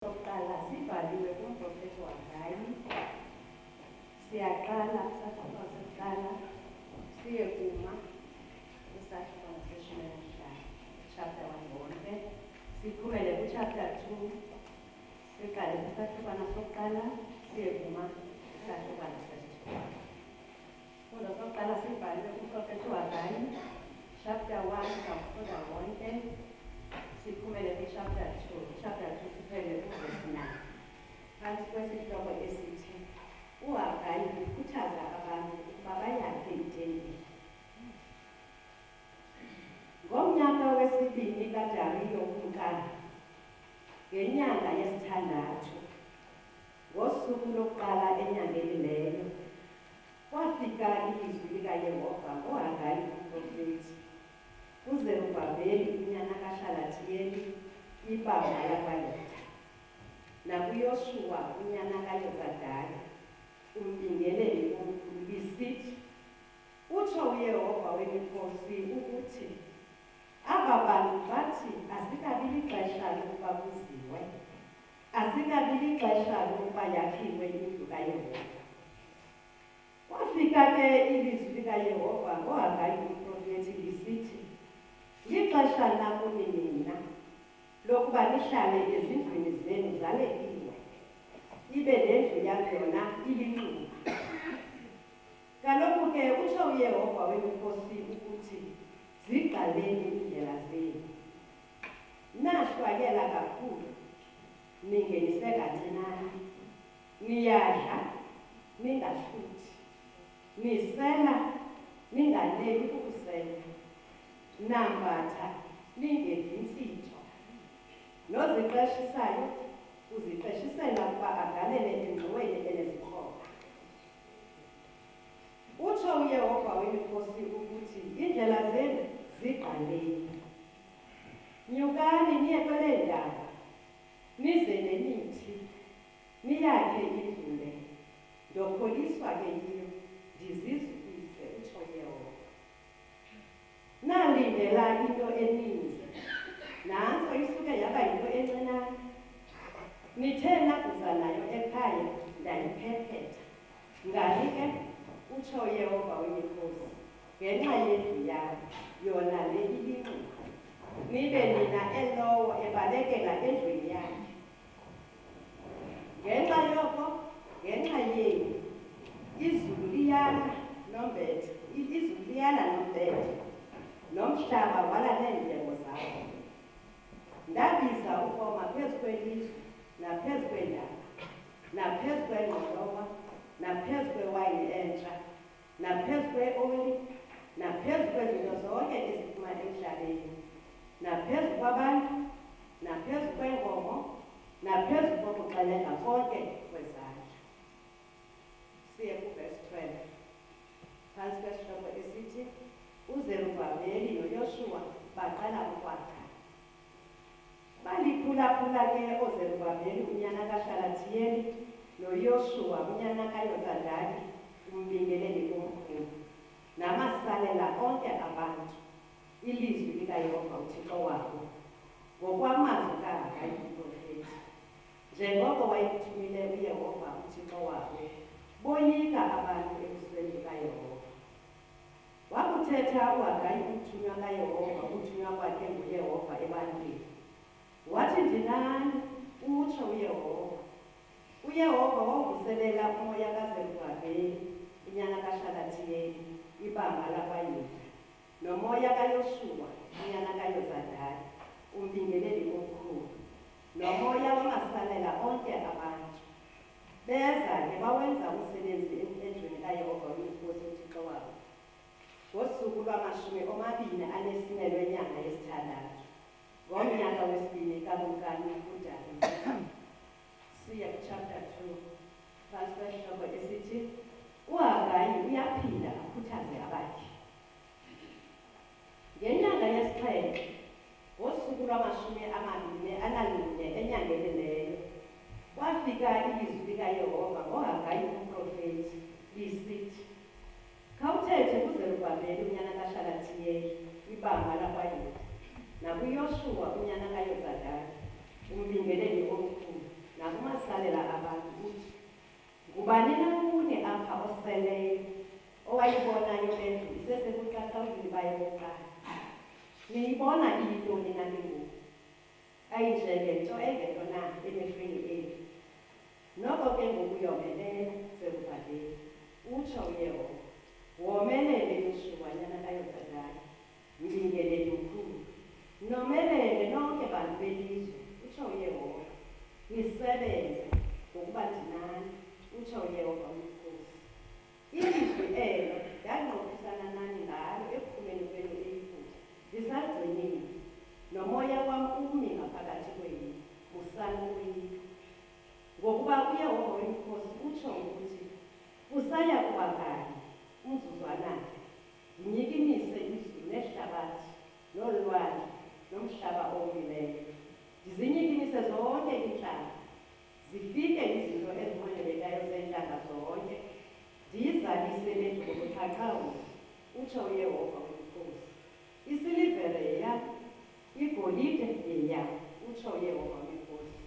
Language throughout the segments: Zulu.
Sokuqala sibhaliwe kumprofethi Hagayi. Siyaqala kusaqala sokuqala siye kuma kusaqala seshumela chapter 1 wonke. Siphumele ku-chapter 2 siqale kusaqala sokuqala siye kuma kusaqala seshumela. Fundo sokuqala sibhaliwe kumprofethi Hagayi chapter 1 kafundo wonke. Siphumele ku-chapter 2 siphele ku-verse 9. Phansi kwesihloko esithi uHagayi ukhuthaza abantu ukuba bayakhe itempile. Ngomnyaka wesibini kaDariyo umkani, ngenyanga yesithandathu, ngosuku lokuqala enyangeni leyo, kwafika ilizwi likaYehova ngoHagayi umprofethi kuZerubhabheli unyana kaShalatiyeli ibandla lakwaYuda, nakuYoshuwa unyana kaYozadaki umbingeleli omkhulu lisithi, utsho uYehova wemikhosi ukuthi aba bantu bathi asikabi lixesha lokuba kuziwe, asikabi lixesha lokuba yakhiwe indlu kaYehova. Kwafika ke ilizwi likaYehova ngoHagayi umprofethi lisithi, lixesha lakuni nina lokuba lihlale ezindlwini zenu zalekiwe, ibe nendlu yam yona ilinxuba. Kaloku ke utsho uYehova wemikhosi ukuthi ziqaleni iindlela zenu. Nahlwayela kakhulu, ningenise kancinane, niyadla ningahluthi, nisela ninganeli ukusela, nambatha ningevi ntsitho, noziqeshisayo uziqeshisela ukuba agalele engxoweni enezikroba. Utsho uYehova wemikhosi ukuthi iindlela zenu ziqaleni. Nyukani niye kwelendawo, nize nemithi, niyakhe indlu le, ndokholiswa ke yiyo, ndizizwise, utsho uYehova. Nalindela into eninzi, nantso isuke yaba yinto encinane. Nithe nakuza nayo ekhaya ndayiphephetha. Ngani ke, utsho uYehova wemikhosi, ngenxa yendlu yam yona le ilinxuba, nibe nina elowo ebalekela endlwini yakhe. Ngenxa yoko, ngenxa yenu, izulu liyana nombethe, nomhlaba wala neendleko zawo. Ndabiza ukoma phezu kwelizwe, naphezu kwendaba, naphezu kwengqolowa, naphezu kwewayini entsha, naphezu kweoli, naphezu kwezinto zonke eziphuma emhlabeni, naphezu kwabantu, naphezu kweenkomo, naphezu kokuxelenga konke kwezandla. Siye kuverse 12. Phantsi kwesihloko esithi uZerubhabheli noYoshuwa baqala ukwakha. Baliphulaphula ke oZerubhabheli unyana kaShalatiyeli noYoshuwa unyana kaYozadaki umbingeleli omkhulu, namasalela onke abantu ilizwi likaYehova uThixo wabo ngokwamazwi kaHagayi umprofethi, njengoko wayekuthumile uYehova uThixo wabo, boyika abantu ebusweni bukaYehova. Wakuthetha uHagayi umthunywa kaYehova, ukuthunywa kwakhe nguYehova ebantwini. Wathi, ndinani, utsho uYehova. uYehova wavuselela umoya kaZerubhabheli unyana kaShalatiyeli ibanga lakwaYuda, nomoya kaYoshuwa unyana kaYozadaki umbingeleli omkhulu, nomoya wamasalela onke abantu. Beza ke bawenza umsebenzi endlwini kaYehova wemikhosi uThixo wabo ngosuku lwama-24 lwenyanga yesithandathu, ngomnyaka wesibini kakumkani uDariyo. Siya ku-chapter 2, phantsi kwesihloko esithi uHagayi uyaphinda akhuthaze abakhe. Ngenyanga yesixhenxe, ngosuku lwama-24 enyangeni leyo, kwafika ilizwi likaYehova ngoHagayi umprofethi lisithi, khawuthethe kuZerubhabheli unyana kaShalatiyeli ibanga lakwaYuda, nakuYoshuwa unyana kaYozadaki umbingeleli ukuhlalela abantu uthi ngubani na kuni apha oseleyo owayibonayo le ndlu isesekuqaqambini bayo bokuqala? Niyibona iyintoni na ke ngoku? Ayinjengento engento na emehlweni enu. Noko ke ngoku yomelela sekubhaleni utsho uYehova, womelele ushubanyana kayodadayo, mbingelele ukhulu, nomelele nonke bantu belizwe, utsho uYehova, nisebenze ngokuba ndinani, utsho uYehova Mkhosi. Ilizwi elo ndanqophisana nani ngalo ekuphumeni kwenu eyikude, ndisagcinile, nomoya wam umi ngaphakathi kwenu, musanukuyika. Ngokuba uYehova Wemkhosi utsho ukuthi usaya kuba kanye umzuzwanakhe, ndinyikimise izulu nehlabathi nolwandle nomhlaba owomileyo, ndizinyikimise zonke iintlanga, zifike izinto ezinqwenelekayo zeentlanga zonke, ndiyizalise le ndlu ngobuqhaqhawulo, utsho uYehova Wemkhosi. Isilivere yeyam, igolide yeyam, utsho uYehova Wemkhosi.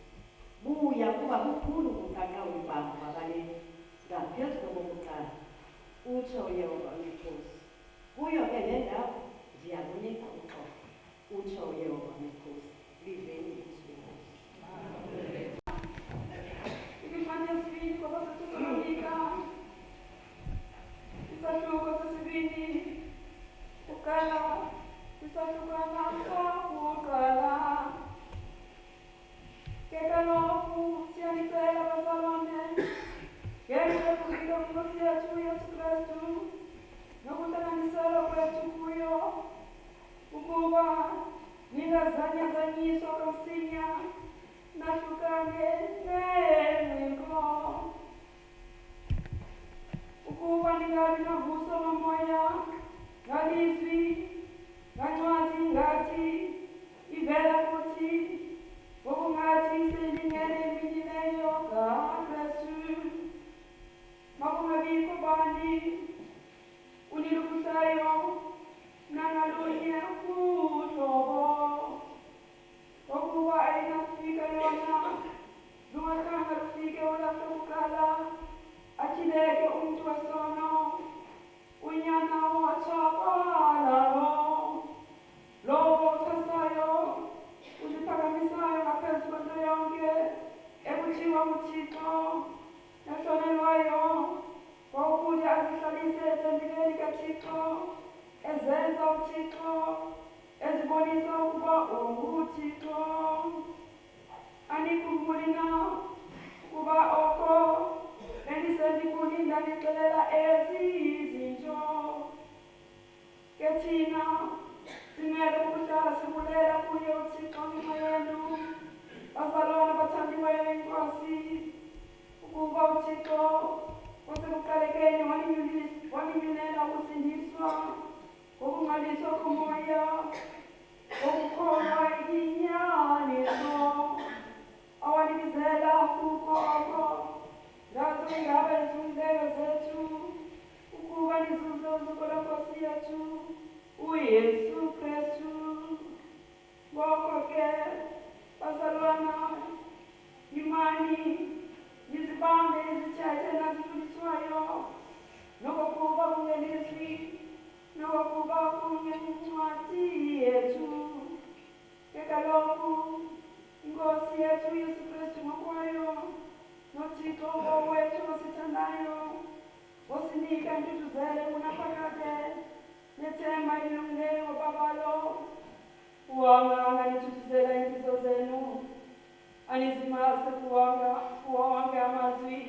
Buya kuba bukhulu ubuqhaqhawulo bam babale ngaphezu kobokuqala, utsho uYehova Wemkhosi. Kuyo ke le ndawo ndiyakunika uxolo, utsho uYehova Wemkhosi. Liveni ilizwi lenkosi. Ikifanya sibini kwa Thesalonika, isahluko sesibini, kuqala, isahlukana sakuqala. Ke kaloku siyanicela bazalwane, ngenxa yokufika kuNkosi yethu uYesu Kristu nokuhlanganiselwa kwethu kuyo, ukuba ningazanyazanyiswa kamsinya nahlukane nengqingo, ukuba ningabi novuso lomoya ngalizwi ngancwadi ngathi ivela kuthi, ngokungathi seyilingene iminyileyo kaKristu. Makungabikho bani unilukuhlayo nangalunye uhlobo, ngokuba ayinakufika yona lungakhanga lufike olwakhe kuqala, atyhileke umntu wesono, unyana watshabalalo, lowo uchasayo uziphakamisayo ngaphezu kwento yonke ekuthiwa nguThixo ehlonelwayo, ngokuthi azihlalise etempileni kaThixo, ezenza uThixo, ezibonisa ukuba unguThixo. Anikhumbuli na ukuba oko bendisendikulinda ndixelela ezi zinto? Ke thina simele ukuhlala sibulela kuye uThixo ngenxa yenu, bazalwane bathandiweyo iNkosi, ukuba uThixo wasekuqalekeni waninyulela ukusindiswa ngokungcwaliswa komoya, ngokukholwa inyaniso, awanibizela kuko oko ngazo ingaba izimbileyo zethu, ukuba nizuze uzuko lweNkosi yethu uYesu Kristu. Ngoko ke bazalwana, yimani nizibambe izithethe nazifundiswayo, nokokuba kungelizwi, nokokuba kungencwadi yethu. Ke kaloku iNkosi yethu uYesu Kristu ngokwayo, noThixo wethu osithandayo, osinika intuzuzelo kunaphakade nethemba elilungileyo ngobabalo, uwanga nithuthuzela iimfiso zenu, anizimase kuwo wonke amazwi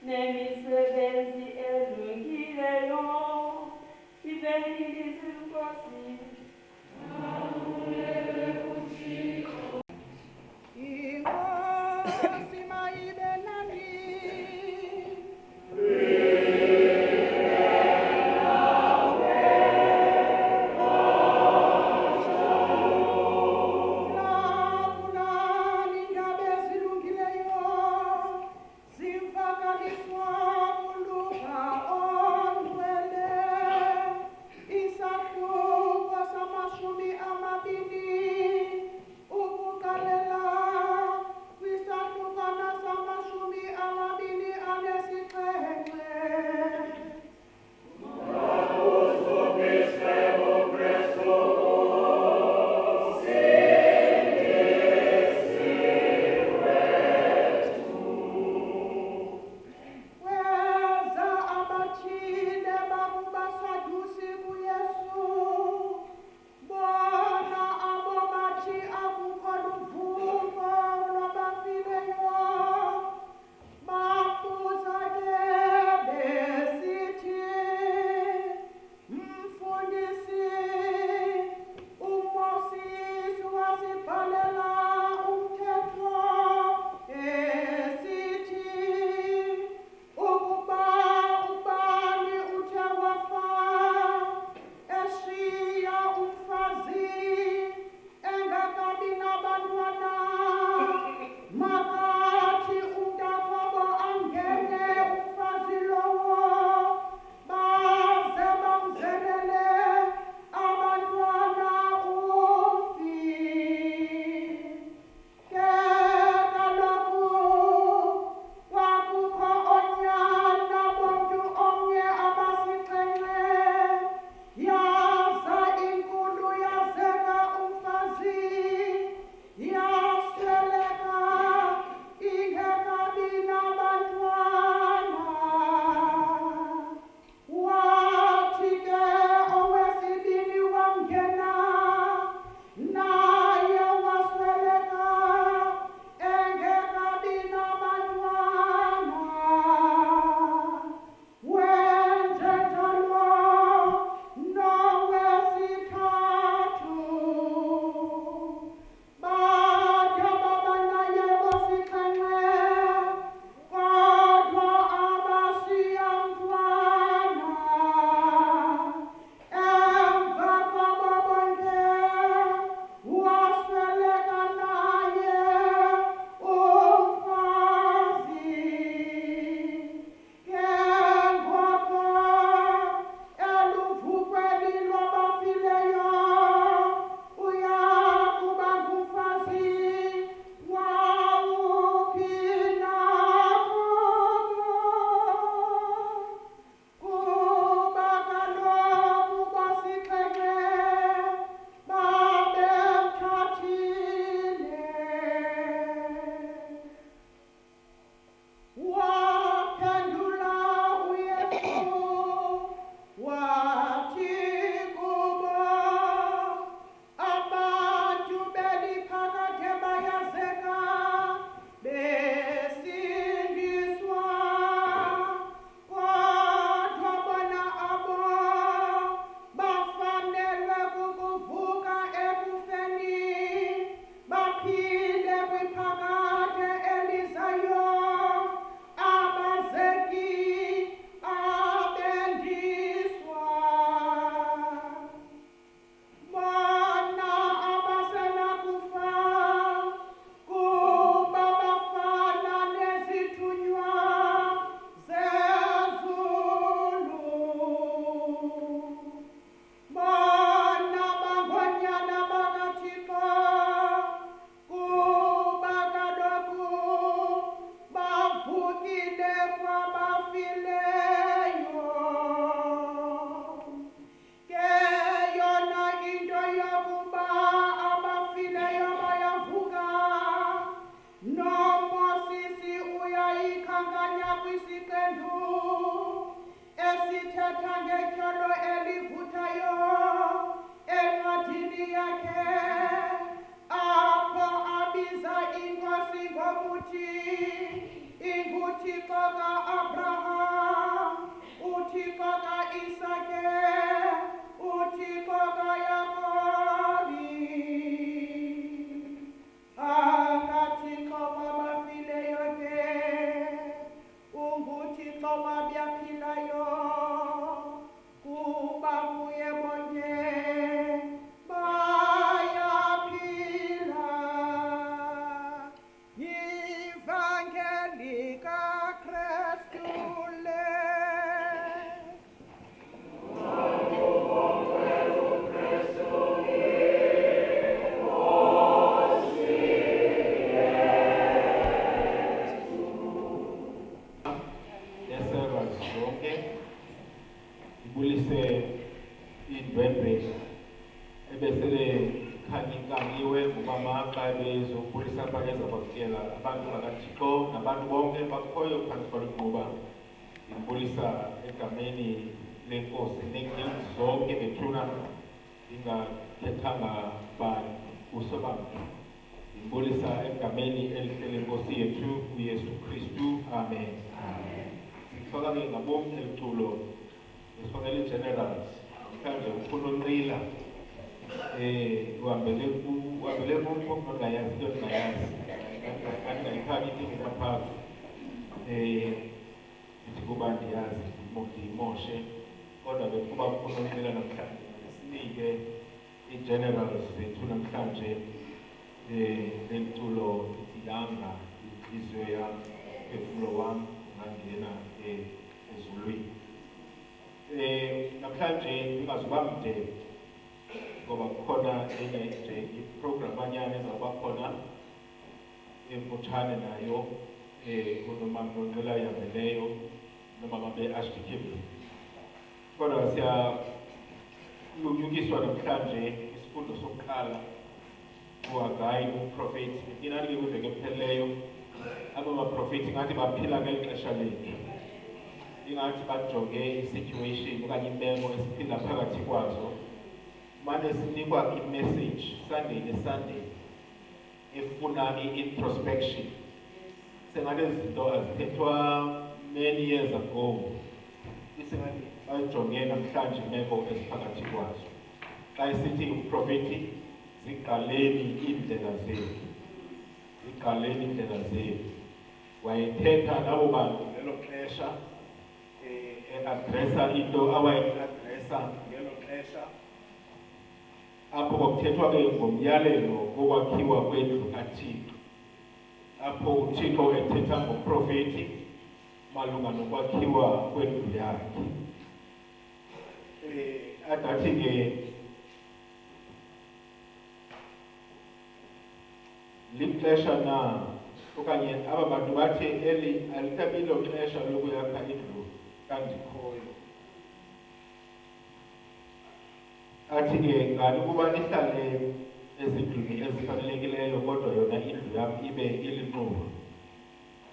nemisebenzi elungileyo. Liveni ilizwi lenkosi. Inkosi mayibe nani. Lakulani ngabe zilungileyo, zimvakaliswa kuLuka ongcwele, isahluko samashumi ke uThixo kaYakobi akaThixo kwabafileyo ke unguThixo wabaphilayo kuba kuye bonke bayaphila. Ivangeli kaKristu le. Neservants zonke ibulise idwendwe ebesele khanyikanyiwe ngubamaxa bezokubulisa abakeza bakutyela abantu bakaThixo nabantu bonke bakhoyo phantsi kwalugquba ibulisa egameni lenkosi nenyoni zonke bethuna ingakhethanga bani usobamntu ibulisa egameni elihle lenkosi yethu uYesu Kristu. Amen. Sifaka ke ngabom eliculo sifakele i-generals mhlawumbe ufuna unqila uhambele kumntu ongayazi into ndingayazi andingayifaki into engekaphathi ndithi kuba ndiyazi ndiyimoshe kodwa bekuba ufuna unqila namhlanje sinike i-generals zethu namhlanje leliculo yanga inhliziyo yami umphefumulo wami ungangena ezulwini. Namhlanje ingazuba mde ngoba kukhona enye nje iprogram anyana ezawuba khona emfutshane nayo unomamnonqela yameleyo nomama be-Archdeacon. Kodwa siyalumkiswa namhlanje isifundo sokuqala uHagayi umprofethi. Inani ke kwiveki ephelileyo abo baprofethi ngathi baphila ngeli xesha lethu ingathi bajonge i-situation okanye imemo esiphila phakathi kwazo mane sinikwa i-message Sunday neSunday efuna i-introspection sengalezi zinto azithethwa many years ago isengathi bayijonge namhlanje imeko esiphakathi kwazo xa isithi umprofethi ziqaleni indlela zethu ziqaleni indlela zethu wayethetha labo bantu ngelo xesha adressa into awayi-adressa ngelo xesha apho kwakuthethwa ke ngomyalelo wokwakhiwa kwendlu kaThixo apho uThixo ethetha ngomprofethi malunga nokwakhiwa kwendlu yakhe. Adathi ke lixesha na okanye aba bantu bathi eli alikabilo xesha lokuyakha indlu kandikhoyo. Athi ke ngani kuba nihlale ezindlwini ezifanelekileyo kodwa yona indlu yam ibe ilinquba.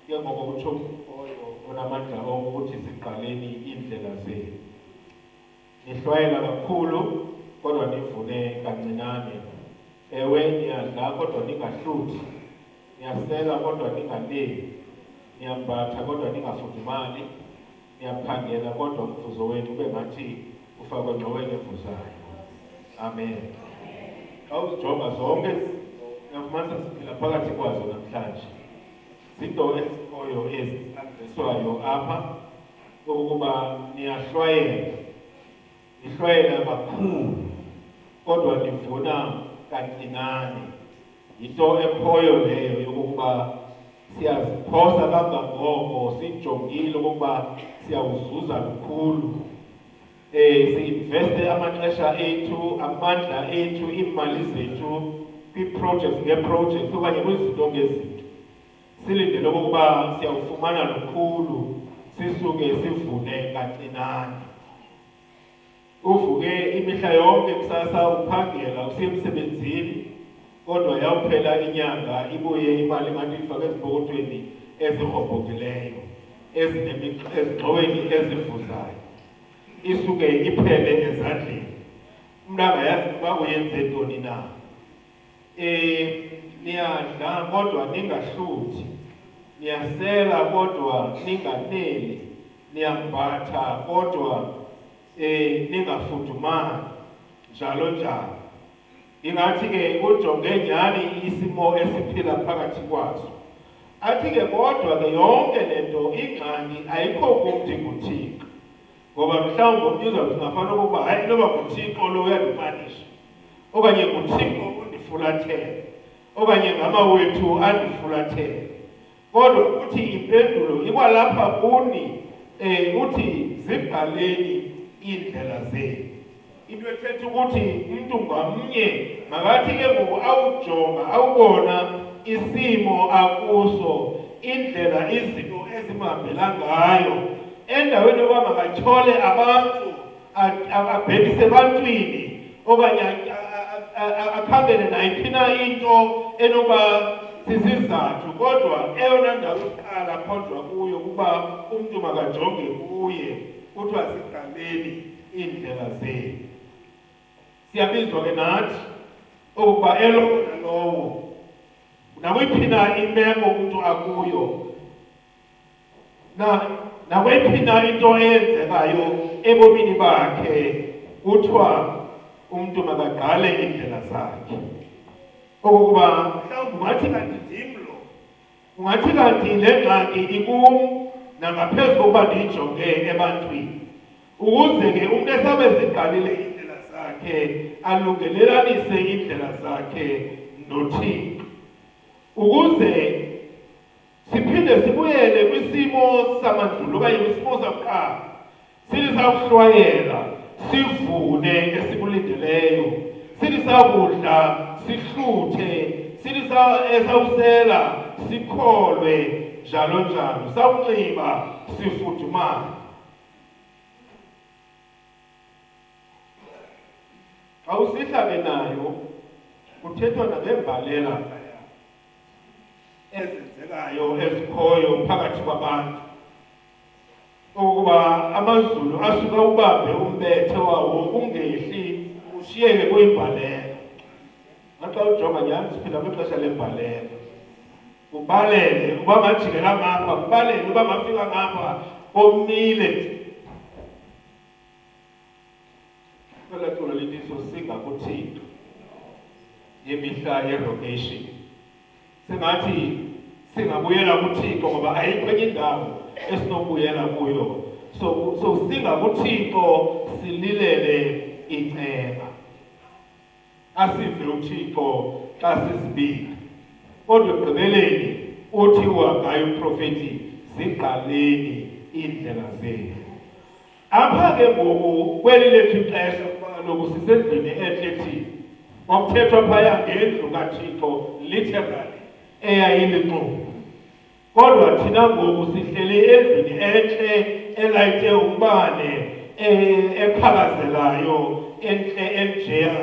Ke ngoko kutsho umkhoyo onamandla okuthi ziqaleni iindlela zenu. Nihlwayela kakhulu kodwa nivune kancinane. Ewe niyadla kodwa ningahluthi, niyasela kodwa ninganeli, niyambatha kodwa ningafudumali, niyaphangela kodwa umvuzo wenu ube ngathi ufakwe engxoweni evuzayo. Amen. Xa uzijonga zonke uyafumanisa siphila phakathi kwazo namhlanje. Zinto ezikhoyo ezidreswayo apha okokuba nihlwayela kakhulu kodwa nivuna kancinane. Yinto ekhoyo leyo yokokuba siyaziphosa kangangoko sijongile okokuba siyawuzuza lukhulu. Si-investe amaxesha ethu, amandla ethu, iimali zethu kwii-projects ngee-projects okanye kwizinto ngezinto. Silindele okokuba siyawufumana lukhulu sisuke sivune kancinane. Uvuke imihla yonke kusasa uphangela usiya emsebenzini kodwa yawuphela inyanga ibuye imali ngathi ifake ezipokothweni ezirhobhokileyo ezingxoweni ezivuzayo isuke iphele ezandleni umntu angayazi uba uyenze ntoni na. Niyadla kodwa ningahluthi, niyasela kodwa ninganeli, niyambatha kodwa ningafudumali njalo njalo. Ingathi ke ujonge nyani isimo esiphila phakathi kwaso. Athi ke kodwa ke yonke lento ingxaki ayikho kumntu kuThixo. Ngoba mhlawumbe umntu uzothi ngafana ukuba hayi noba kuThixo lo uyandimanisha. Okanye kuThixo undifulathele. Okanye ngamawethu andifulathele. Kodwa uthi impendulo ikwalapha kuni uthi zibhaleni indlela zenu. Into ethetha ukuthi umuntu ngamnye makathi ke ngoku awujonga awubona isimo akuso indlela izinto ezimhambela ngayo endaweni yokuba makatyhole abantu abhekise ebantwini okanye akhangele nayiphi na into enoba sizizathu kodwa eyona ndawo yokuqala akhonjwa kuyo ukuba umntu makajonge kuye kuthiwa siqaleni indlela zenu. Siyabizwa ke nathi ukuba elowo nalowo nakwiphi na imeko umntu akuyo nakwiphi na into eyenzekayo ebomini bakhe kuthiwa umntu makaqale indlela zakhe. Okokuba mhlawumbi ungathi kanti ndim lo, ungathi kanti le ngxaki ikum nangaphezu kokuba ndiyijonge ebantwini. Ukuze ke umntu esabe ziqalile indlela zakhe alungelelanise indlela zakhe noThixo. Ukuze siphinde sibuyele kwisimo samandulo okanye kwisimo sakuqala sithi sakuhlwayela sivune esikulindeleyo, sithi sakudla sihluthe, sithi esawusela sikholwe njalo njalo, sawunxiba sifudumale. Awusihla ke nayo kuthethwa nangembalela ezenzekayo ezikhoyo phakathi kwabantu. Ukuba amazulu asuka ubambe umbethe wawo ungehli ushiyeke kuyimbalela. Naxa ujonga nyani siphila kwixesha lembalela. Ubalele uba majikela ngapha, ubalele uba mafika ngapha komile. Kwela culo lithi sosinga kuThixo yemihla yerotation. Sengathi singabuyela kuThixo ngoba ayikho enye indawo esinokubuyela kuyo. So singa kuThixo sililele iceba. Asive uThixo xa sizibika. Kodwa ekugqibeleni uthi uHagayi uprofeti ziqaleni indlela zenu. Apha ke ngoku kweli lethu ixesha kuba kaloku sisendlini entle thina. Kwakuthethwa phaya ngendlu kaThixo literally eyayilixuku. Kodwa thina ngoku sihleli endlini entle elayite umbane eqhakazelayo entle enjeya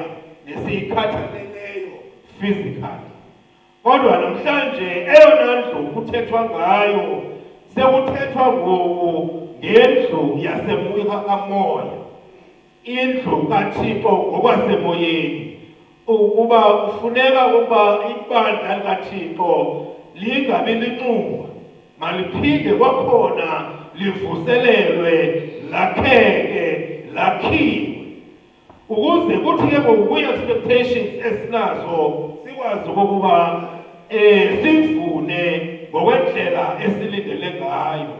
nesiyikhathaleleyo physically. Kodwa namhlanje eyona ndlu kuthethwa ngayo sekuthethwa ngoku ngendlu yasemoya, indlu kaThixo ngokwasemoyeni. Ukuba kufuneka ukuba ibandla likaThixo lingabi linxuba, maliphinde kwakhona livuselelwe, lakheke, lakhiwe. Ukuze kuthi ke ngoku kwi-expectations esinazo sikwazi ukuba sivune ngokwendlela esilindele ngayo.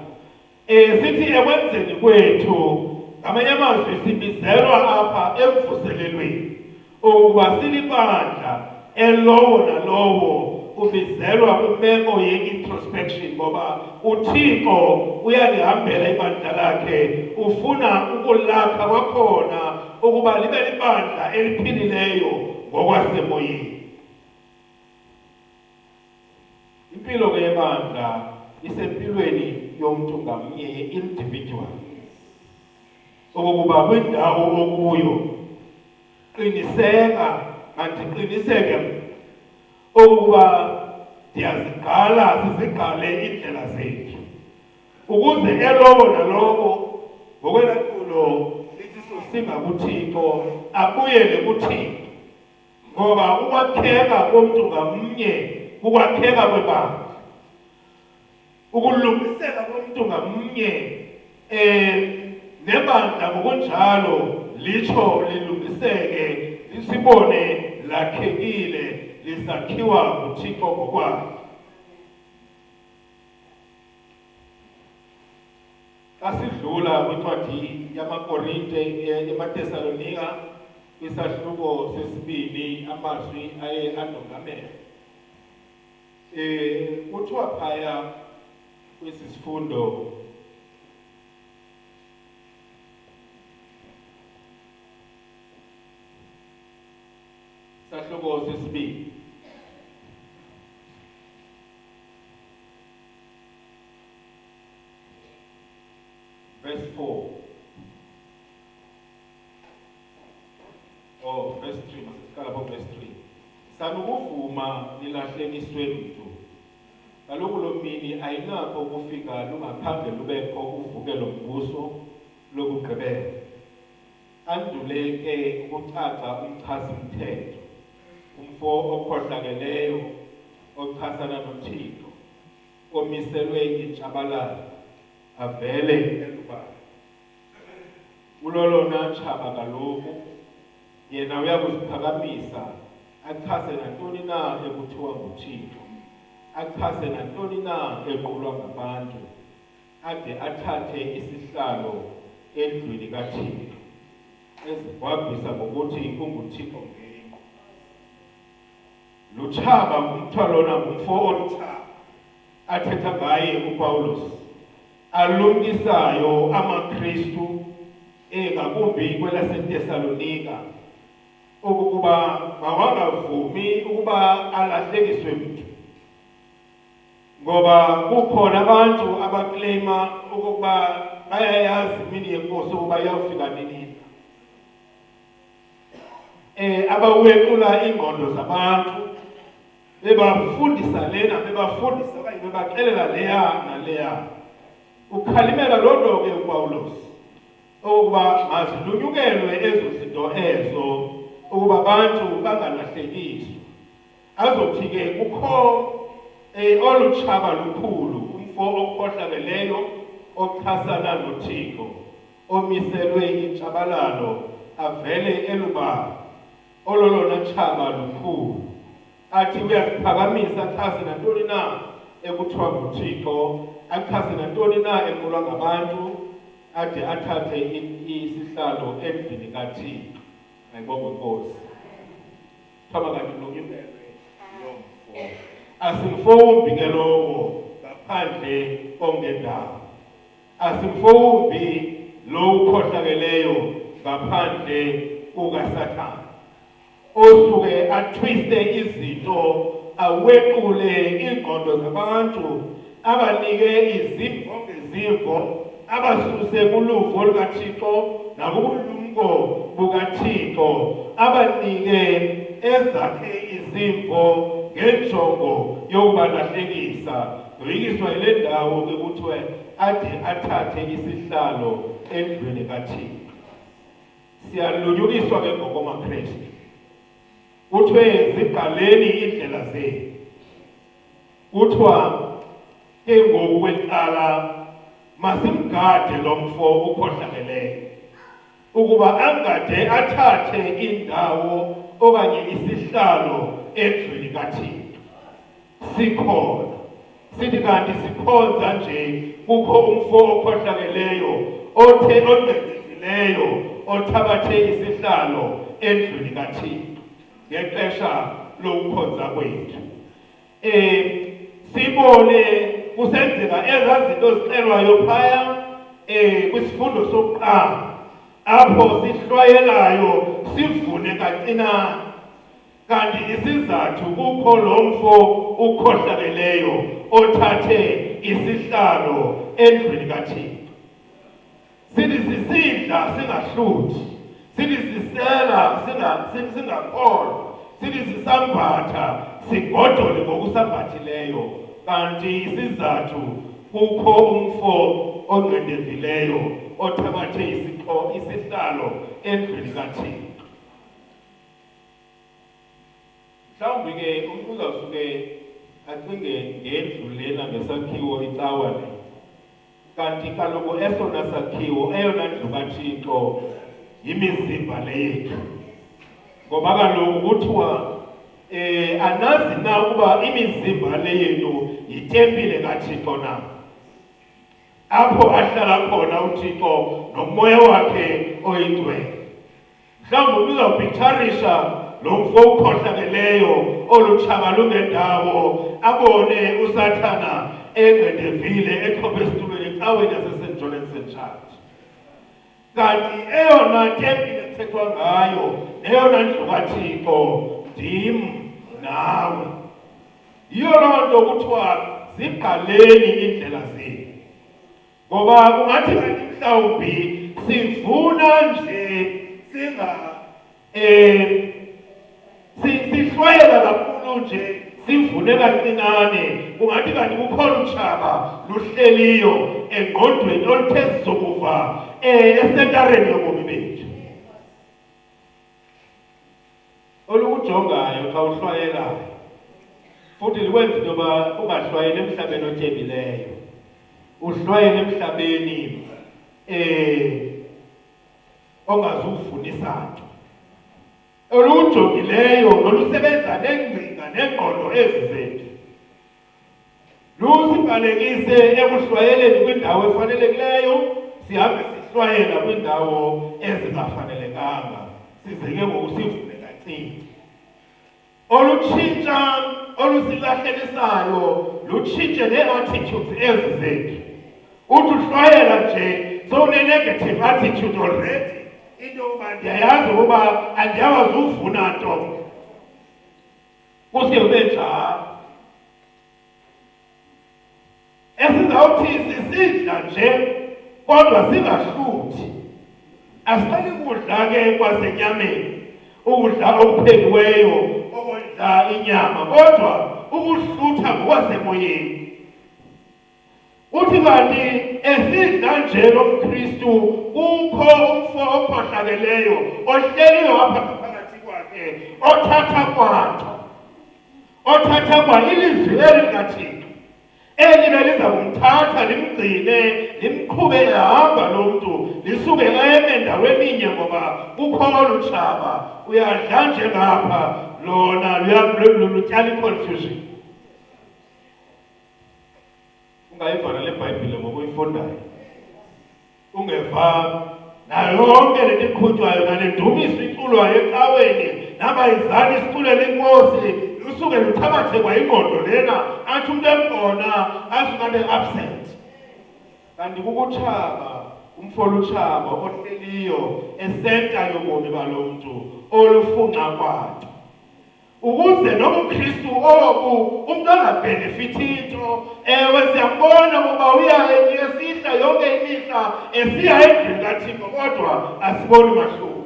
Sithi ekwenzeni kwethu ngamanye amazwi sibizelwa apha emvuselelweni ukuba silibandla elowo nalowo ubizelwa kwimeko ye-introspection ngoba uThixo uyalihambela ibandla lakhe, ufuna ukulakha kwakhona ukuba libe libandla eliphilileyo ngokwasemoyeni. Impilo ke yebandla isempilweni yomntu ngamnye ye-individual. Okokuba kwindawo okuyo qiniseka mandiqiniseke ukuba ndiyazigala sizigale indlela zethu ukuze elowo nalowo ngokwelatulo lithi sosinga kuThixo abuyele kuThixo. Ngoba ukwakheka komntu ngamnye ukwakheka kwebandla, ukulungiseka komntu ngamnye nebandla ngokunjalo litsho lilungiseke lisibone lakhekile lisakhiwa nguThixo ngokwakhe. Xa sidlula kwincwadi yamaKorinte yamaTesalonika kwisahluko sesibini amazwi aye andongamele. Kuthiwa phaya kwesi sifundo sahluko sesibini verse 4 verse 3 masiqala po verse 3 sanukuvuma nilahlekiswe mntu kaloku lo mini ayinakho ukufika lungakhange lubekho uvukelo mbuso lokugqibela anduleke ukucaca umchazimthetho umfo okhohlakeleyo ochasana noThixo omiselwe intshabalalo avele elubala ulolona tshaba kaloku yena uyakuziphakamisa achase nantoni na ekuthiwa nguThixo achase nantoni na equlwa ngabantu ade athathe isihlalo endlwini kaThixo ezigwagwisa ngokuthi kunguThixo ngento lutshaba kuthiwa lona ngumfo olutshaba athetha ngaye uPawulos alumkisayo amaKristu ngakumbi kwelaseTesalonika ukuba mawangavumi ukuba alahlekiswe mntu ngoba kukhona abantu abakleyima ukuba bayayazi imini yenkosi ukuba iyawufika nini abawequla ingqondo zabantu bebafundisa lena bebafundisa okanye bebaxelela leya naleya ukhalimela loo nto ke uPawulos ukuba mazilunyukelwe ezo zinto ezo ukuba abantu bangalahlekiswa azothi ke kukho olutshaba lukhulu umfo okhohlakeleyo ochasana noThixo omiselwe intshabalalo avele elubala ololona tshaba lukhulu athi uyaziphakamisa achase nantoni na ekuthiwa nguThixo achase nantoni na equlwa ngabantu ade athathe isihlalo endlini kaThixo ayibonge inkosi thaba kanti lunyukelwe lo mfo asimfowumbi ke lowo ngaphandle kongendawo asimfowumbi lo ukhohlakeleyo ngaphandle kukaSathane osuke atwiste izinto awequle ingqondo zabantu abanike izimvo ngezimvo abasuse kuluvo lukaThixo nakubulumko bukaThixo abanike ezakhe izimvo ngenjongo yokubalahlekisa yoyikiswa yile ndawo ke kuthiwe ade athathe isihlalo endlwini kaThixo siyalunyukiswa ke ngokomaKristu kuthiwe ziqaleni indlela zenu kuthiwa ke ngoku kweqala masimgade lo mfo ukhohlakeleyo ukuba angade athathe indawo okanye isihlalo endlwini kaThixo sikhona sithi kanti sikhonza nje kukho umfo okhohlakeleyo oncedileyo othabathe isihlalo endlwini kaThixo ngexesha lokukhonza kwethu sibone kusenzeka ezazinto zixelwayo phaya kwisifundo sokuqala apho sihlwayelayo sivune kancinane kanti isizathu kukho lo mfo ukhohlakeleyo othathe isihlalo endlwini kaThixo sithi sisidla singahluthi sithi sisela singakholwa sithi sisambatha sigodole ngokusambathileyo kanti isizathu kukho umfo onqendezileyo othabathe isihlalo endlwini kaThixo mhlawumbi ke umuntu uzawusuke acinge ngendlu lena ngesakhiwo icawa le kanti kaloku esona sakhiwo eyona ndlu kaThixo yimizimba le yethu. Ngoba kaloku kuthiwa anazi na ukuba imizimba le yenu yitempile kaThixo na, apho ahlala khona uThixo nomoya wakhe oyingcwele. Mhlawumbi uzawupicturisha lo mfo ukhohlakeleyo olutshaba lungendawo, abone uSathana engqendevile exhophe esitulweni ecaweni yaseSt. John's Church. Kanti eyona tempile kuthethwa ngayo neyona ndlu kaThixo ndim nawe. Yiyo loo nto kuthiwa ziqaleni iindlela zenu. Ngoba kungathi kanti mhlawumbi sivuna nje sihlwayela kakhulu nje sivune kancinane, kungathi kanti kukhona utshaba luhleliyo engqondweni oluthe zokuva esentareni yobomi bethu. Olukujongayo xa uhlwayelayo futhi likwenza into yoba ungahlwayeli emhlabeni otyebileyo, uhlwayele emhlabeni ongazuvunisa nto. Olujongileyo nolusebenza neengcinga neengqondo ezi zethu, lusibalekise ekuhlwayeleni kwindawo efanelekileyo, sihambe sihlwayela kwindawo ezingafanelekanga, size ke ngoku sivune kancinci. Olutshintsha, olusilahlelisayo, lutshintshe nee-attitudes ezi zethu. Uthi uhlwayela nje sowune-negative attitude already, into yokuba ndiyayazi ukuba andiyakwazi uvuna nto, kuske kube njalo. Esizawuthi sisidla nje kodwa singahluthi. Asiqali kudla ke kwasenyameni, ukudla okuphekiweyo, okudla inyama, kodwa ukuhlutha ngokwasemoyeni. Uthi kanti esidla nje loMkristu kukho umfo okhohlakeleyo ohleliyo apha phakathi kwakhe, othatha kwa ilizwi elikaThixo eli beliza kumthatha limgcine limqhube ehamba lo mntu lisuke eme endaweni inye, ngoba kukho olutshaba uyadla nje ngapha lona lutyala i-confusion. Ungayivana le Bhayibhile ngokuyifundayo, ungeva nayo yonke le nto iqhutywayo nale ndumiso iculwayo ecaweni, nabayizali isiculela inkosi, lusuke luthabathe kwa ingqondo lena, athi umntu embona asuke absent. Kanti kukutshaba, umfo olutshaba ohleliyo esenta yobomi balo mntu olufunxa kwato, ukuze nobuKristu obu umntu angabhenefithi nto. Ewe siyambona ukuba uya esihla yonke imihla esiya endlini kaThixo, kodwa asiboni mahluko,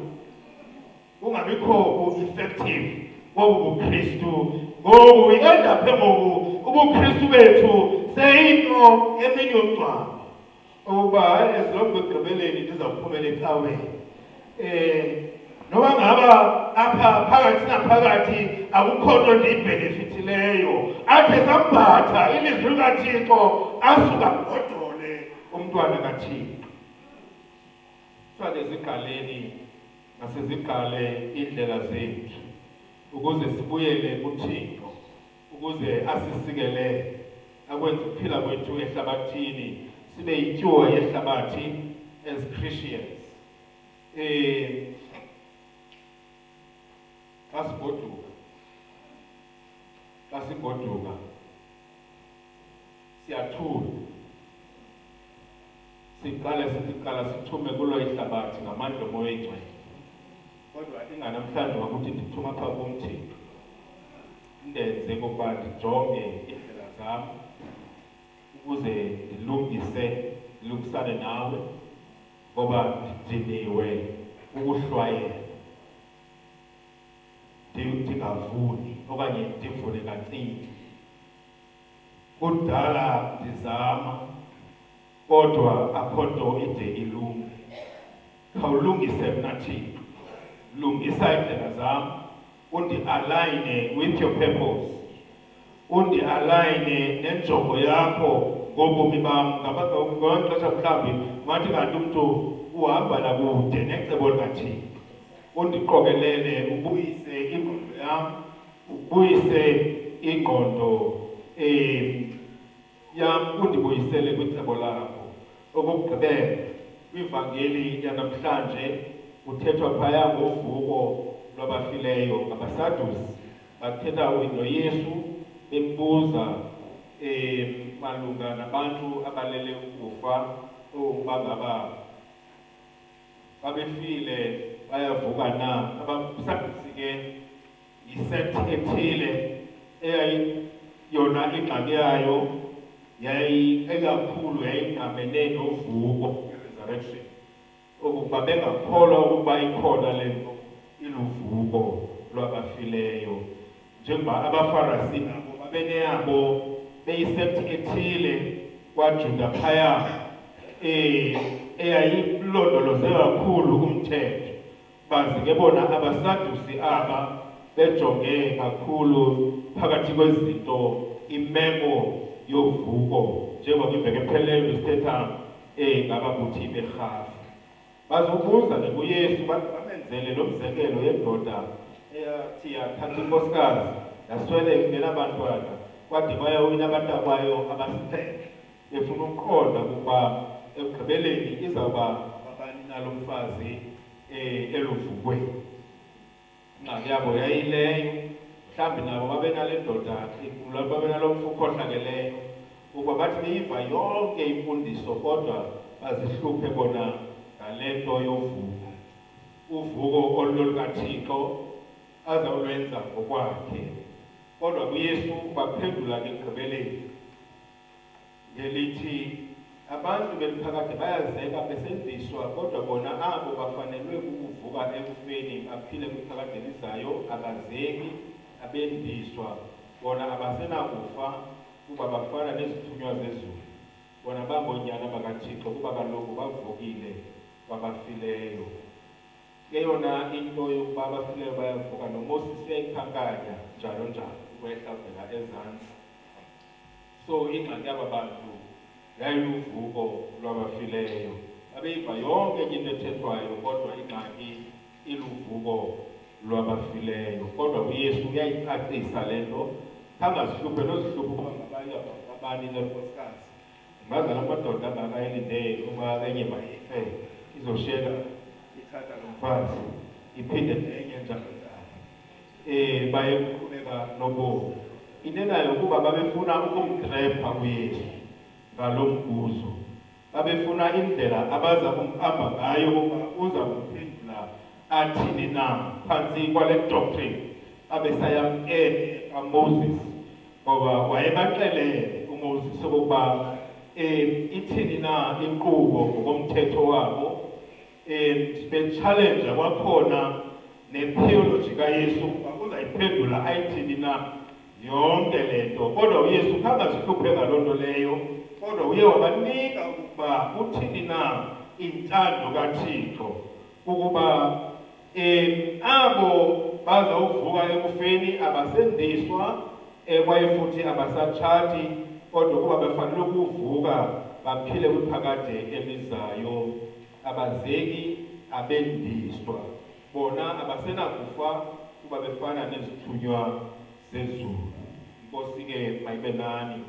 kungabikho bu-effective bobu buKristu. Ngoku iendaphe ngoku ubuKristu bethu seyinto eminye yomngcwabo, ukuba ezilongo ekugqibeleni ndizawuphumela ecaweni. Noba ngaba apha phakathi naphakathi akukho nto ndiyibhenefithileyo, athe sambatha ilizwi likaThixo asuka ngodole umntwana kaThixo. Fake zigaleni nasezigale iindlela zethu ukuze sibuyele kuThixo, ukuze asisikelele akwenze ukuphila kwethu ehlabathini sibe yityuwa yehlabathi as Christians. Xa sigoduka siyathula, siqala sithume kulo ihlabathi ngamandla omoya oyingcwele. Kodwa inganamhlanje wakuthi ndithuma apha kumThixo, ndenze kokuba ndijonge iindlela zam ukuze ndilungisane nawe, ngoba ndidiniwe ukuhlwayela, ndingavuni okanye ndivune kancinci. Kudala ndizama kodwa akho nto ide ilunge. Khawulungise mna Thixo, lungisa iindlela zam, undi-align with your purpose, undi-align nenjongo yakho ngobomi bam ngamaxesha mhlawumbi ngathi kanti umntu uhamba nakude necebo likaThixo undiqokelele ubuyise ingqondo yam ubuyise ingqondo yam undibuyisele kwicebo lakho. Okokugqibela kwivangeli yanamhlanje kuthethwa phaya ngovuko lwabafileyo ngabaSadusi bathetha noYesu bembuza malunga nabantu abalele ukufa ukuba ngaba babefile bayavuka na. AbaSadusi ke yisekthi ethile eyayiyona ingxaki yayo ekakhulu yayingqamene novuko resurrection, ukuba bengakholwa ukuba ikhona le nto iluvuko lwabafileyo. Njengoba abaFarisi nabo babeneyabo beyisekthi ethile kwaJuda phaya eyayilondoloze kakhulu umthetho, bazi ke bona abaSadusi aba bejonge kakhulu phakathi kwezinto imemo yovuko njengoba kwiveki epheleyo sithetha ngababuthi berhafu. Bazobuza ke kuYesu bamenzele lo mzekelo yendoda eyathi yathatha inkosikazi yasweleka ingenabantwana kwade bayawina abantabayo abasithethe befuna ukuqonda ukuba ekugqibeleni izawuba babani nalo mfazi eluvukweni. Ingxaki yabo yayileyo, mhlawumbi nabo babenale ndoda babenalo mfo ukhohlakeleyo ukuba bathi beyiva yonke imfundiso kodwa bazihluphe bona ngale nto yovuko, uvuko olulukaThixo azawulwenza ngokwakhe. Kodwa kuYesu baphendula ke ekugqibeleni ngelithi abantu beliphakade bayazeka besendiswa kodwa bona abo bafanelwe ukuvuka ekufeni baphile kwiphakade elizayo abazeki abendiswa bona abasenakufa kuba bafana nezithunywa zezulu, bona bangonyana bakaThixo kuba kaloku bavukile kwabafileyo. Ke yona into yokuba abafileyo bayavuka noMoses uyayikhankanya njalo njalo ukwehla vela ezantsi. So ingxaki yaba bantu yayiluvuko lwabafileyo, babeyiva yonke into ethethwayo kodwa ingxaki iluvuko lwabafileyo. Kodwa uYesu uyayicacisa le nto, angazihluphe nozihluphe uba ngabani le nkosikazi, ngaza la madoda angakayilinde uba enye mayife izoshiyeka ithatha lo mfazi iphinde enye njalo njalo baye kuqhubeka nobomi. Into nayo kuba babefuna ukumgrepha uYesu ngalo mbuzo, babefuna indlela abaza kumhamba ngayo ukuba uza kumphendula athini na phantsi kwale doctrine abesayamkele kaMoses, ngoba wayebaxelele uMoses ukuba ithini na inkqubo ngokomthetho wabo, bechallenge kwakhona netheology kaYesu ukuba uzayiphendula ayithini na yonke le nto. Kodwa uYesu kangazihluphe ngaloo nto leyo, kodwa uye wabanika ukuba uthini na intando kaThixo ukuba abo bazawuvuka ekufeni abasendiswa kwaye futhi abasatshati, kodwa kuba befanele ukuvuka baphile kwiphakade elizayo, abazeki abendiswa, bona abasenakufa kuba befana nezithunywa zezulu. Inkosi ke mayibe nani.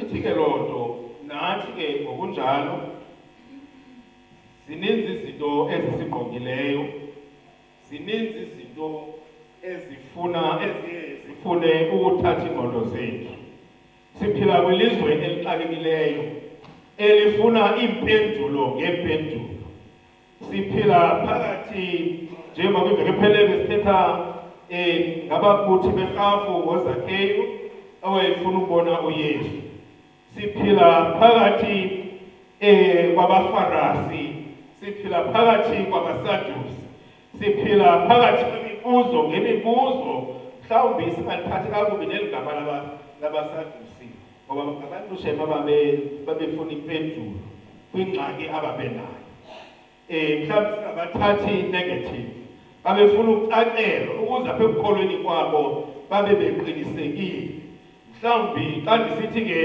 Ithi ke loo nto nathi ke ngokunjalo zininzi izinto ezisingqongileyo, zininzi izinto zifune ukuthatha ingqondo zethu. Siphila kwilizwe elixakekileyo elifuna iimpendulo ngeempendulo. Siphila phakathi njengoba kwiveki epheleyo sithetha ngababuthi berhafu ngoZakheyu awayefuna ukubona uYesu. Siphila phakathi kwabaFarisi, siphila phakathi kwabaSadusi, siphila phakathi kwemibuzo ngemibuzo. Mhlawumbi singalithathi kakubi neli gama labaSadusi, ngoba abantu shema babefuna impendulo kwingxaki ababenayo. Mhlawumbi singabathathi negative, babefuna ukucacelwa ukuze apha ekukholweni kwabo babe beqinisekile. mhlawumbi xa ndisithi ke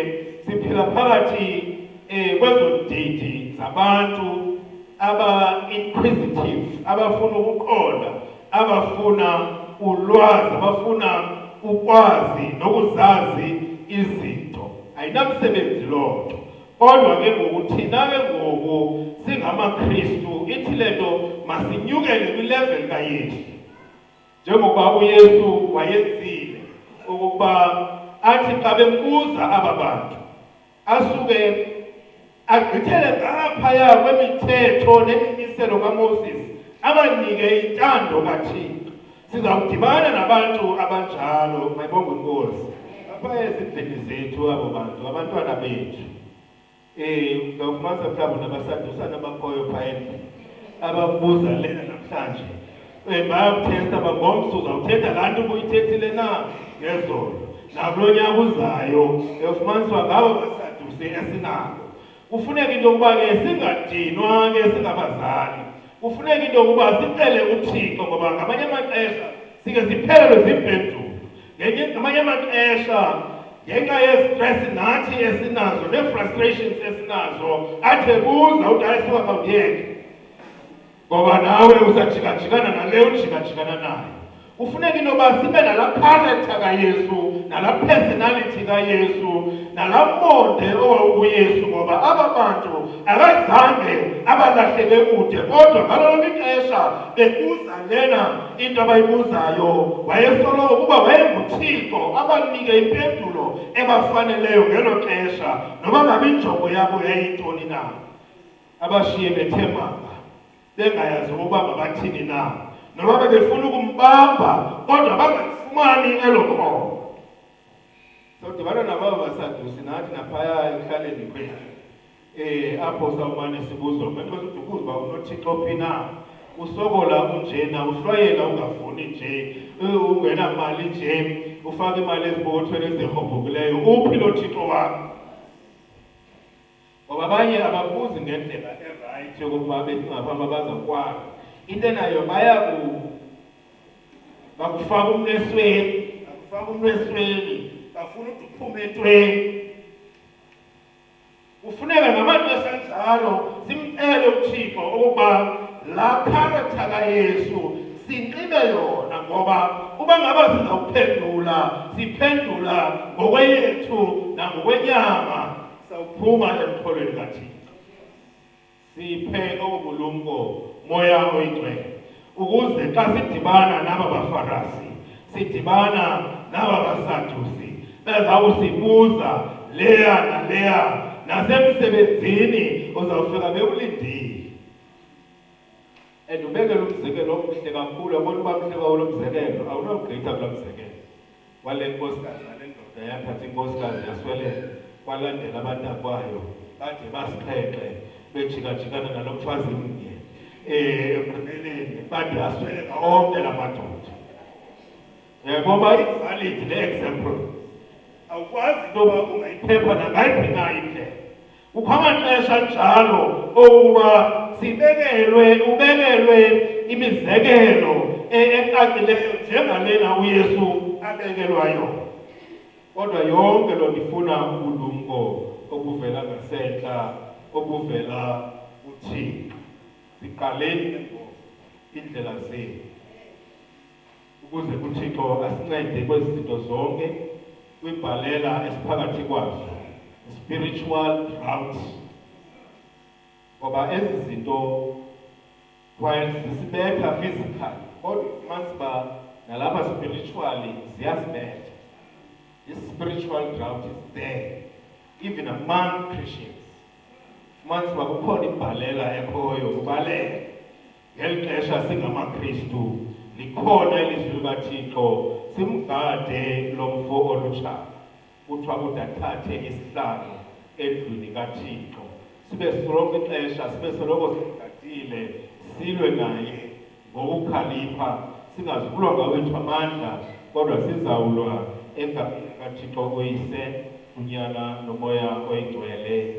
siphila phakathi kwezondidi zabantu aba-inquisitive, abafuna ukuqonda, abafuna ulwazi, abafuna ukwazi nokuzazi izinto. Ayinamsebenzi loo nto. Kodwa ke ngoku thina ke ngoku singamaKristu ithi le nto masinyukele kwilevel kaYesu. Njengoba uYesu wayenzile ukuba athi xa bembuza aba bantu asuke agqithele ngaphaya kwemithetho nemimiselo kaMoses abanike intando kaThixo. Sizawudibana nabantu abanjalo, mayibonge inkosi, apha ezindlini zethu abo bantu, abantwana bethu. Uzawufumanisa mhlawumbi nabasadusana abakhoyo phaya endlini ababuza lena namhlanje. Bayakuthesta bagomso, uzawuthetha laa nto ubuyithethile na ngezolo. Nakulo nyaka uzayo ufumaniswa ngabo basaduse esinako. Kufuneka into yokuba ke singadinwa ke singabazali. Kufuneka into yokuba sicele uThixo ngoba ngamanye amaxesha sike siphelelwe ziimpendulo. Ngamanye amaxesha ngenxa yestress nathi esinazo nee-frustrations esinazo athe buza udala singakawuyeki. Ngoba nawe usajikajikana nale ujikajikana nayo. Kufuneka into yoba sibe nalaa character kaYesu, nalaa personality kaYesu, nalaa monde owawukuYesu, ngoba aba bantu akazange abalahlele kude, kodwa ngalo lonke ixesha bebuza lena into abayibuzayo wayesoloko ukuba wayenguThixo abanike impendulo ebafaneleyo ngelo xesha, noba ngabe injongo yabo yayintoni na. Abashiye bethemanga bengayazi ukuba mabathini na, noba befuna ukumbamba kodwa bangalifumani elo khono. Sawudibana nababa basadusi nathi naphaya ekuhlaleni kwethu apho uzawumane sibuzwa abantu bazodukuza uba unoThixo phi na, usokola unjena, uhlwayela ungafuni nje, ungenamali nje, ufake imali ezipokothweni ezirhobhokileyo, uphi lo Thixo wakho? Ngoba abanye ababuzi ngendlela erayithi yokokuba besingaphambi bazakwazi into enayo bakufaka umnesweni, bafuna ukuthi uphume entweni. Kufuneka ngamaxesha njalo simcele uThixo ukuba laa character kaYesu sinxibe yona, ngoba uba ngaba siphendula ngokweyethu nangokwenyama sawuphuma emxholweni kaThixo. Siphe obulumko moya oyingcwele ukuze xa sidibana naba baFarisi, sidibana naba baSadusi, bezawusibuza leya naleya, nasemsebenzini uzawufika bewulindile. And ubekele umzekelo omhle kakhulu, yabona uba mhle kwawo lo mzekelo, awunogqitha kulaa mzekelo wale nkosikazi nale ndoda yathatha inkosikazi yasweleka, kwalandela abantakwayo bade basixhenxe bejikajikana nalo mfazi mnye ekugqibeleni bade asweleka onke la madoda. Ngoba ivalid le example, awukwazi into yoba ungayiphepha nangayiphi na indlela. Kukho amaxesha njalo okuba ubekelwe imizekelo ecacileyo njengalena uYesu abekelwa yona. Kodwa yonke loo nto ifuna ubulumko obuvela ngasentla, obuvela kuThixo. Siqaleni indlela zethu ukuze uThixo asincede kwezi zinto zonke kwibhalela esiphakathi kwazo, spiritual drought. Ngoba ezi zinto while zisibetha physically, kodwa ufumanisa uba nalapha spiritually ziyasibetha. This spiritual drought is there, even among Christians. Ufumanisa uba kukhona ibhalela ekhoyo, kubaleka. Ngeli xesha singamaKristu likhona ilizwi likaThixo, simgade lo mfo olutsha. Kuthiwa udathathe isihlalo endlwini kaThixo. Sibe soloko ixesha, sibe soloko sigadile, silwe naye ngokukhalipha, singazikulwa ngawethu amandla, kodwa sizawulwa engameni kaThixo oyise, unyana nomoya oyingcwele.